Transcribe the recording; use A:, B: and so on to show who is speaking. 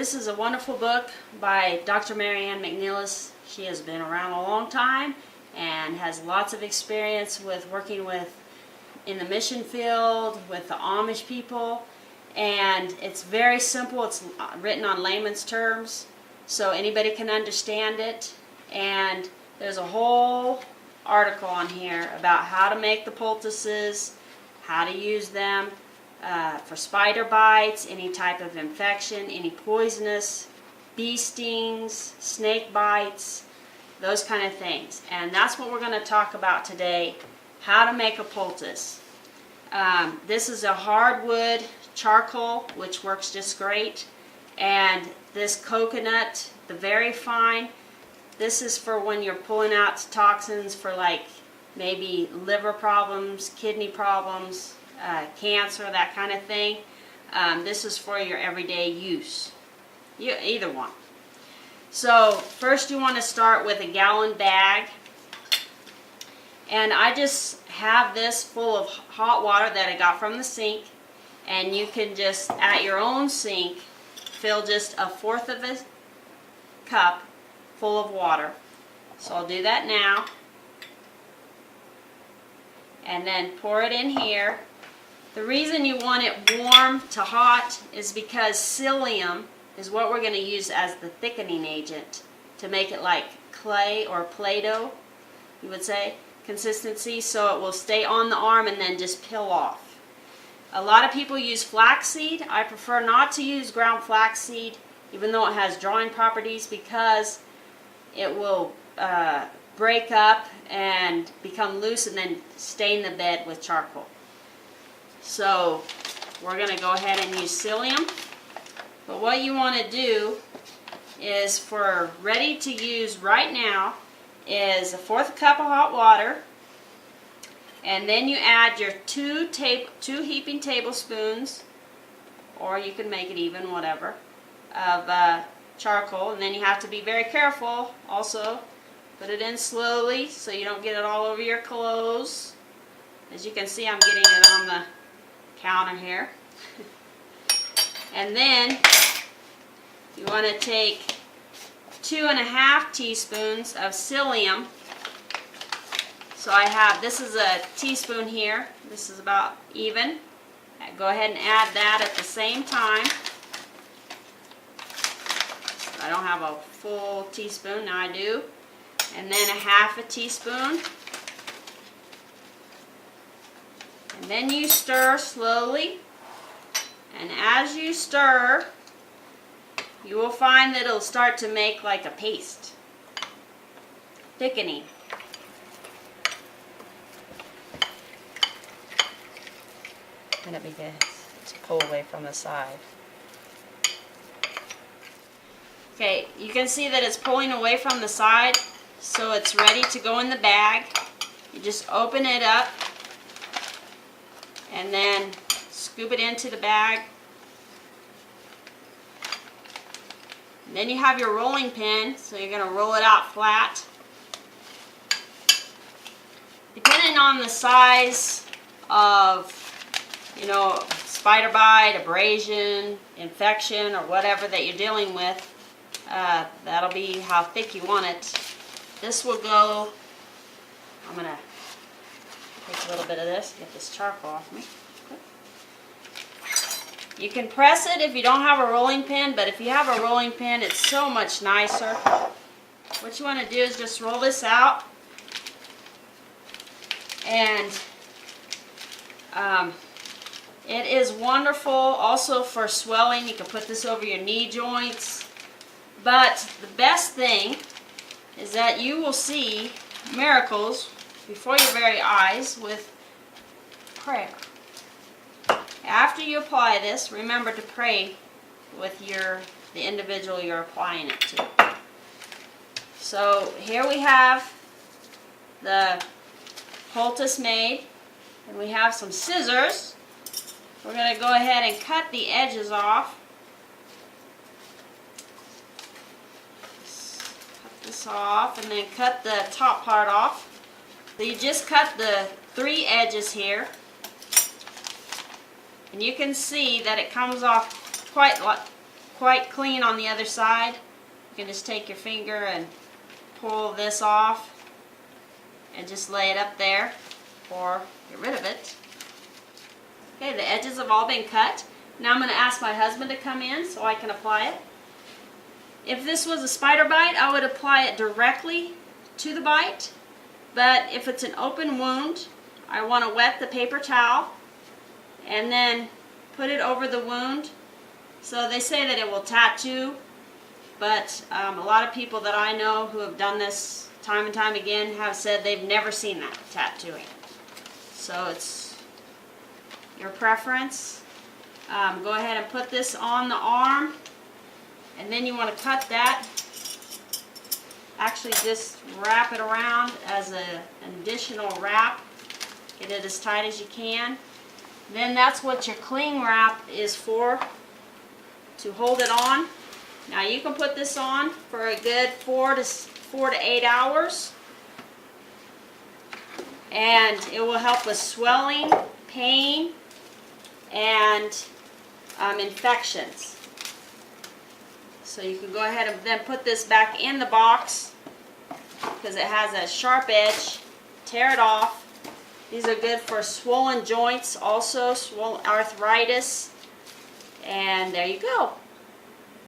A: This is a wonderful book by Dr. Marianne McNeilis. She has been around a long time and has lots of experience with working in the mission field with the Amish people, and it's very simple. It's written on layman's terms so anybody can understand it, and there's a whole article on here about how to make the poultices, how to use them for spider bites, any type of infection, any poisonous, bee stings, snake bites, those kind of things. And that's what we're going to talk about today, how to make a poultice. This is a hardwood charcoal, which works just great. And this coconut, the very fine, this is for when you're pulling out toxins for like maybe liver problems, kidney problems, cancer, that kind of thing. This is for your everyday use. Either one. So first you want to start with a gallon bag. And I just have this full of hot water that I got from the sink. And you can just, at your own sink, fill just 1/4 of a cup full of water. So I'll do that now. And then pour it in here. The reason you want it warm to hot is because psyllium is what we're going to use as the thickening agent to make it like clay or Play-Doh, you would say, consistency, so it will stay on the arm and then just peel off. A lot of people use flaxseed. I prefer not to use ground flaxseed, even though it has drawing properties, because it will break up and become loose and then stain the bed with charcoal. So we're going to go ahead and use psyllium. But what you want to do is, for ready to use right now, is 1/4 cup of hot water. And then you add your two heaping tablespoons, or you can make it even, whatever, of charcoal. And then you have to be very careful also. Put it in slowly so you don't get it all over your clothes. As you can see, I'm getting it on the counter here. And then you want to take 2½ teaspoons of psyllium. So I have, this is a teaspoon here. This is about even. Go ahead and add that at the same time. I don't have a full teaspoon, now I do. And then 1/2 teaspoon. And then you stir slowly. And as you stir, you will find that it'll start to make like a paste. Thickening. And it begins to pull away from the side. Okay, you can see that it's pulling away from the side, so it's ready to go in the bag. You just open it up and then scoop it into the bag. And then you have your rolling pin, so you're going to roll it out flat. Depending on the size of, spider bite, abrasion, infection, or whatever that you're dealing with, that'll be how thick you want it. This will go, I'm going to take a little bit of this, get this charcoal off me. You can press it if you don't have a rolling pin, but if you have a rolling pin, it's so much nicer. What you want to do is just roll this out, and it is wonderful also for swelling. You can put this over your knee joints. But the best thing is that you will see miracles before your very eyes with prayer. After you apply this, remember to pray with the individual you're applying it to. So here we have the poultice made, and we have some scissors. We're going to go ahead and cut the edges off. Cut this off and then cut the top part off. So you just cut the 3 edges here. And you can see that it comes off quite clean on the other side. You can just take your finger and pull this off and just lay it up there or get rid of it. Okay, the edges have all been cut. Now I'm going to ask my husband to come in so I can apply it. If this was a spider bite, I would apply it directly to the bite. But if it's an open wound, I want to wet the paper towel and then put it over the wound. So they say that it will tattoo, but a lot of people that I know who have done this time and time again have said they've never seen that tattooing. So it's your preference. Go ahead and put this on the arm, and then you want to cut that. Actually just wrap it around as an additional wrap. Get it as tight as you can. Then that's what your cling wrap is for, to hold it on. Now you can put this on for a good 4 to 8 hours, and it will help with swelling, pain, and infections. So you can go ahead and then put this back in the box because it has a sharp edge. Tear it off. These are good for swollen joints, also swollen arthritis. And there you go.